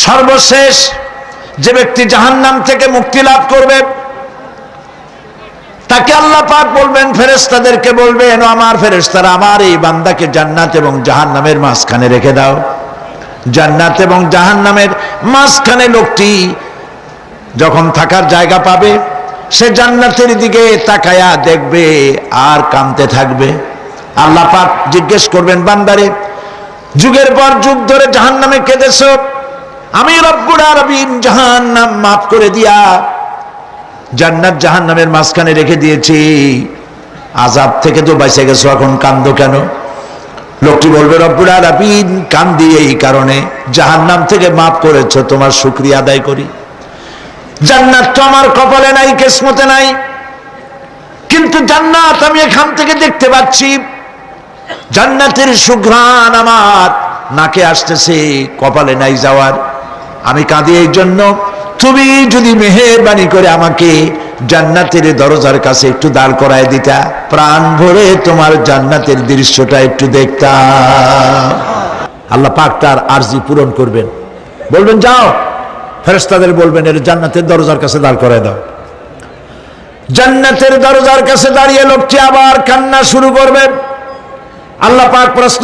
সর্বশেষ যে ব্যক্তি জাহান্নাম থেকে মুক্তি লাভ করবে তাকে আল্লাহ পাক বলবেন, ফেরেশতাদেরকে বলবেন, ও আমার ফেরেশতারা, আমার এই বান্দাকে জান্নাত এবং জাহান্নামের মাঝখানে রেখে দাও। জান্নাত এবং জাহান্নামের মাঝখানে লোকটি যখন থাকার জায়গা পাবে, সে জান্নাতের দিকে তাকায়া দেখবে আর কাঁদতে থাকবে। আল্লাহ পাক জিজ্ঞেস করবেন, বান্দারে, যুগের পর যুগ ধরে জাহান্নামে কেঁদেছো, আমি রব্বুল আলামিন জাহান্নাম মাফ করে দিয়া জান্নাত জাহান্নামের মাঝখানে রেখে দিয়েছি, আযাব থেকে তো বেঁচে গেছো, এখন কান্দো কেন? লোকটি বলবে, রব্বুল আলামিন কান্দি এই কারণে, জাহান্নাম থেকে মাফ করেছো, তোমার শুকরিয়া আদায় করি। জান্নাত তো আমার কপালে নাই, কিসমতে নাই, কিন্তু জান্নাত আমি এখান থেকে দেখতে পাচ্ছি, জান্নাতের সুঘ্রাণ আমার নাকে আসতেছে, কপালে নাই যাওয়ার। আমি কাঁদি এই জন্য, তুমি যদি মেহেরবানি করে আমাকে জান্নাতের দরজার কাছে একটু দাঁড় করায় দিতা, প্রাণ ভরে তোমার জান্নাতের দৃশ্যটা একটু দেখতাম। আল্লাহ পাক তার আরজি পূরণ করবেন, বলবেন, যাও, ফেরেশতাদের বলবেন, এর জান্নাতের দরজার কাছে দাঁড় করায় দাও। জান্নাতের দরজার কাছে দাঁড়িয়ে লোকটি আবার কান্না শুরু করবে। আল্লাহ পাক প্রশ্ন